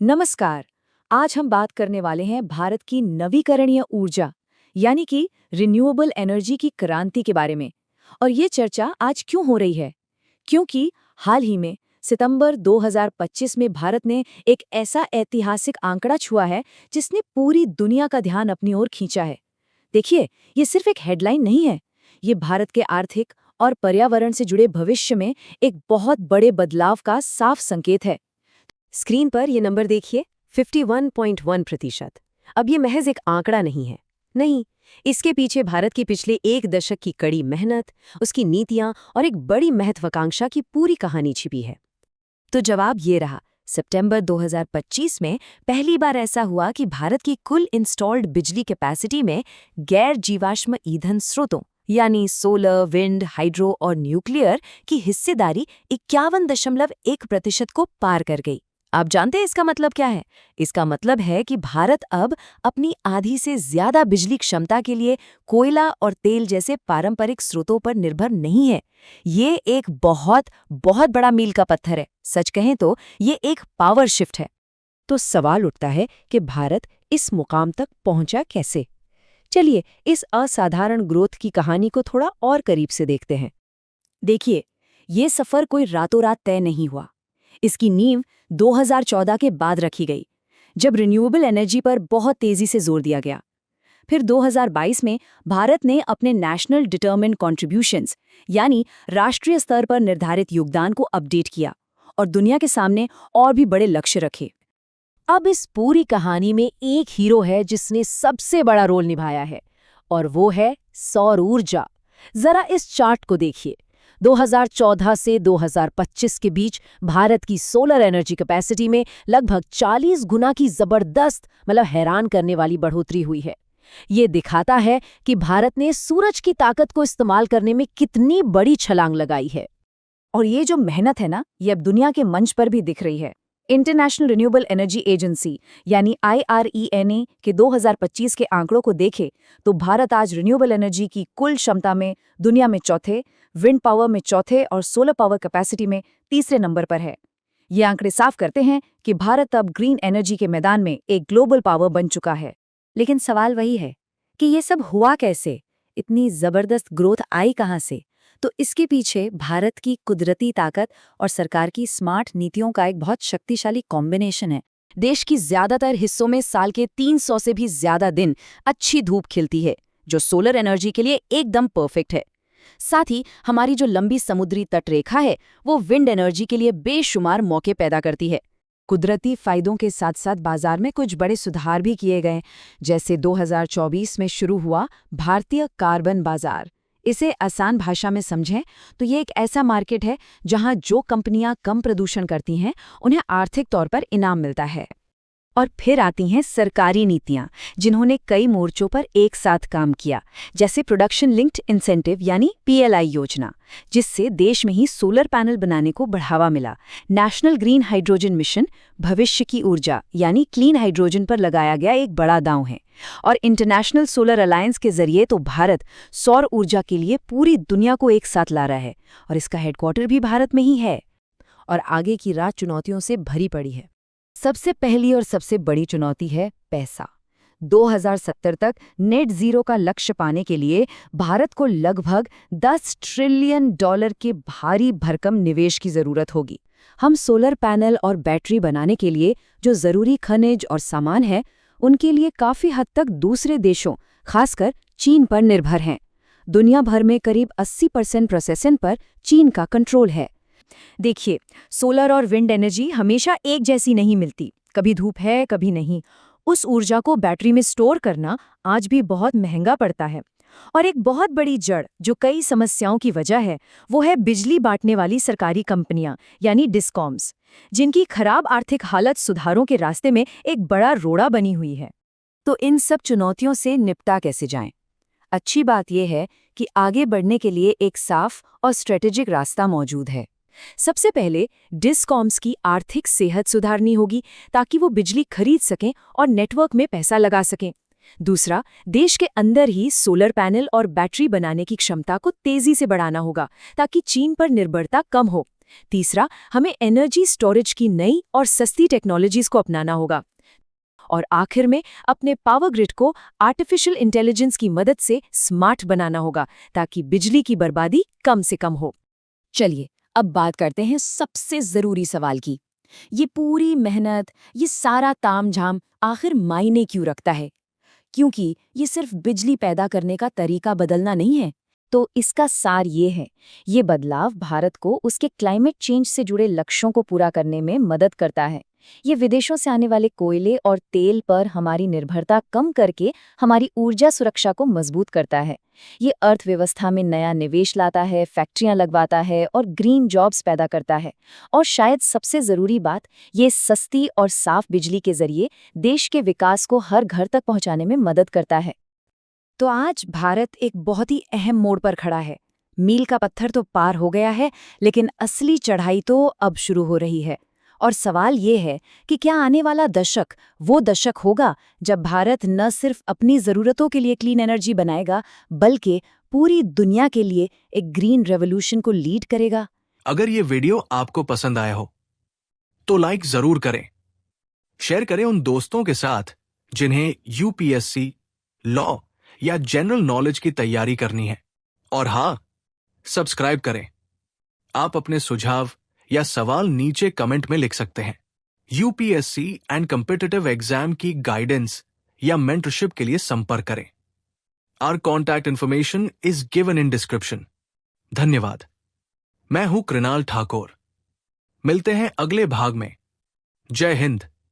नमस्कार। आज हम बात करने वाले हैं भारत की नवीकरणीय ऊर्जा यानी कि रिन्यूएबल एनर्जी की क्रांति के बारे में। और ये चर्चा आज क्यों हो रही है? क्योंकि हाल ही में सितंबर 2025 में भारत ने एक ऐसा ऐतिहासिक आंकड़ा छुआ है जिसने पूरी दुनिया का ध्यान अपनी ओर खींचा है। देखिए, ये सिर्फ एक हेडलाइन नहीं है, ये भारत के आर्थिक और पर्यावरण से जुड़े भविष्य में एक बहुत बड़े बदलाव का साफ संकेत है। स्क्रीन पर ये नंबर देखिए, 51.1%। अब ये महज एक आंकड़ा नहीं है। नहीं, इसके पीछे भारत की पिछले एक दशक की कड़ी मेहनत, उसकी नीतियां और एक बड़ी महत्वाकांक्षा की पूरी कहानी छिपी है। तो जवाब ये रहा, सितंबर 2025 में पहली बार ऐसा हुआ कि भारत की कुल इंस्टॉल्ड बिजली कैपेसिटी में गैर जीवाश्म ईंधन स्रोतों यानी सोलर, विंड, हाइड्रो और न्यूक्लियर की हिस्सेदारी 51.1% को पार कर गई। आप जानते हैं इसका मतलब क्या है? इसका मतलब है कि भारत अब अपनी आधी से ज्यादा बिजली क्षमता के लिए कोयला और तेल जैसे पारंपरिक स्रोतों पर निर्भर नहीं है। ये एक बहुत बहुत बड़ा मील का पत्थर है। सच कहें तो ये एक पावर शिफ्ट है। तो सवाल उठता है कि भारत इस मुकाम तक पहुंचा कैसे? चलिए इस असाधारण ग्रोथ की कहानी को थोड़ा और करीब से देखते हैं। देखिए, ये सफर कोई रातों रात तय नहीं हुआ। इसकी नींव 2014 के बाद रखी गई, जब रिन्यूएबल एनर्जी पर बहुत तेजी से जोर दिया गया। फिर 2022 में भारत ने अपने नेशनल डिटरमिन्ड कॉन्ट्रीब्यूशंस यानी राष्ट्रीय स्तर पर निर्धारित योगदान को अपडेट किया और दुनिया के सामने और भी बड़े लक्ष्य रखे। अब इस पूरी कहानी में एक हीरो है जिसने सबसे बड़ा रोल निभाया है, और वो है सौर ऊर्जा। जरा इस चार्ट को देखिए। 2014 से 2025 के बीच भारत की सोलर एनर्जी कैपेसिटी में लगभग 40 गुना की जबरदस्त, हैरान करने वाली बढ़ोतरी हुई है। ये दिखाता है कि भारत ने सूरज की ताकत को इस्तेमाल करने में कितनी बड़ी छलांग लगाई है। और ये जो मेहनत है ना, ये अब दुनिया के मंच पर भी दिख रही है। इंटरनेशनल रिन्यूएबल एनर्जी एजेंसी यानी IRENA के 2025 के आंकड़ों को देखें तो भारत आज रिन्यूएबल एनर्जी की कुल क्षमता में दुनिया में चौथे, विंड पावर में चौथे और सोलर पावर कैपेसिटी में तीसरे नंबर पर है। ये आंकड़े साफ करते हैं कि भारत अब ग्रीन एनर्जी के मैदान में एक ग्लोबल पावर बन चुका है। लेकिन सवाल वही है कि ये सब हुआ कैसे? इतनी जबरदस्त ग्रोथ आई कहाँ से? तो इसके पीछे भारत की कुदरती ताकत और सरकार की स्मार्ट नीतियों का एक बहुत शक्तिशाली कॉम्बिनेशन है। देश की ज्यादातर हिस्सों में साल के 300 से भी ज्यादा दिन अच्छी धूप खिलती है, जो सोलर एनर्जी के लिए एकदम परफेक्ट है। साथ ही हमारी जो लंबी समुद्री तटरेखा है, वो विंड एनर्जी के लिए बेशुमार मौके पैदा करती है। कुदरती फायदों के साथ साथ बाजार में कुछ बड़े सुधार भी किए गए, जैसे 2024 में शुरू हुआ भारतीय कार्बन बाजार। इसे आसान भाषा में समझें तो ये एक ऐसा मार्केट है जहां जो कंपनियां कम प्रदूषण करती हैं, उन्हें आर्थिक तौर पर इनाम मिलता है। और फिर आती हैं सरकारी नीतियां, जिन्होंने कई मोर्चों पर एक साथ काम किया, जैसे प्रोडक्शन लिंक्ड इंसेंटिव यानी PLI योजना, जिससे देश में ही सोलर पैनल बनाने को बढ़ावा मिला। नेशनल ग्रीन हाइड्रोजन मिशन, भविष्य की ऊर्जा यानी क्लीन हाइड्रोजन पर लगाया गया एक बड़ा दांव है। और इंटरनेशनल सोलर अलायंस के जरिए तो भारत सौर ऊर्जा के लिए पूरी दुनिया को एक साथ ला रहा है, और इसका हेडक्वार्टर भी भारत में ही है। और आगे की राह चुनौतियों से भरी पड़ी है। सबसे पहली और सबसे बड़ी चुनौती है पैसा। 2070 तक नेट जीरो का लक्ष्य पाने के लिए भारत को लगभग $10 ट्रिलियन के भारी भरकम निवेश की जरूरत होगी। हम सोलर पैनल और बैटरी बनाने के लिए जो जरूरी खनिज और सामान है, उनके लिए काफी हद तक दूसरे देशों, खासकर चीन पर निर्भर हैं। दुनिया भर में करीब 80% प्रोसेसिंग पर चीन का कंट्रोल है। देखिए, सोलर और विंड एनर्जी हमेशा एक जैसी नहीं मिलती। कभी धूप है, कभी नहीं। उस ऊर्जा को बैटरी में स्टोर करना आज भी बहुत महंगा पड़ता है। और एक बहुत बड़ी जड़ जो कई समस्याओं की वजह है, वो है बिजली बांटने वाली सरकारी कंपनियां यानी डिस्कॉम्स, जिनकी खराब आर्थिक हालत सुधारों के रास्ते में एक बड़ा रोड़ा बनी हुई है। तो इन सब चुनौतियों से निपटा कैसे जाएं? अच्छी बात यह है कि आगे बढ़ने के लिए एक साफ और स्ट्रेटेजिक रास्ता मौजूद है। सबसे पहले डिस्कॉम्स की आर्थिक सेहत सुधारनी होगी, ताकि वो बिजली खरीद सकें और नेटवर्क में पैसा लगा सकें। दूसरा, देश के अंदर ही सोलर पैनल और बैटरी बनाने की क्षमता को तेजी से बढ़ाना होगा, ताकि चीन पर निर्भरता कम हो। तीसरा, हमें एनर्जी स्टोरेज की नई और सस्ती टेक्नोलॉजीज को अपनाना होगा। और आखिर में अपने पावर ग्रिड को आर्टिफिशियल इंटेलिजेंस की मदद से स्मार्ट बनाना होगा ताकि बिजली की बर्बादी कम से कम हो। चलिए अब बात करते हैं सबसे जरूरी सवाल की। ये पूरी मेहनत, ये सारा तामझाम आखिर मायने क्यों रखता है? क्योंकि ये सिर्फ बिजली पैदा करने का तरीका बदलना नहीं है। तो इसका सार ये है, ये बदलाव भारत को उसके क्लाइमेट चेंज से जुड़े लक्ष्यों को पूरा करने में मदद करता है। ये विदेशों से आने वाले कोयले और तेल पर हमारी निर्भरता कम करके हमारी ऊर्जा सुरक्षा को मजबूत करता है। ये अर्थव्यवस्था में नया निवेश लाता है, फैक्ट्रियां लगवाता है और ग्रीन जॉब्स पैदा करता है। और शायद सबसे जरूरी बात, ये सस्ती और साफ बिजली के जरिए देश के विकास को हर घर तक पहुंचाने में मदद करता है। तो आज भारत एक बहुत ही अहम मोड़ पर खड़ा है। मील का पत्थर तो पार हो गया है, लेकिन असली चढ़ाई तो अब शुरू हो रही है। और सवाल ये है कि क्या आने वाला दशक वो दशक होगा जब भारत न सिर्फ अपनी ज़रूरतों के लिए क्लीन एनर्जी बनाएगा, बल्कि पूरी दुनिया के लिए एक ग्रीन रेवोल्यूशन को लीड करेगा। अगर ये वीडियो आपको पसंद आया हो तो लाइक जरूर करें, शेयर करें उन दोस्तों के साथ जिन्हें यूपीएससी, लॉ या जनरल नॉलेज की तैयारी करनी है। और हाँ, सब्सक्राइब करें। आप अपने सुझाव या सवाल नीचे कमेंट में लिख सकते हैं। यूपीएससी एंड कॉम्पिटिटिव एग्जाम की गाइडेंस या मेंटरशिप के लिए संपर्क करें। Our contact information is given in description. धन्यवाद। मैं हूं कृणाल ठाकुर। मिलते हैं अगले भाग में। जय हिंद।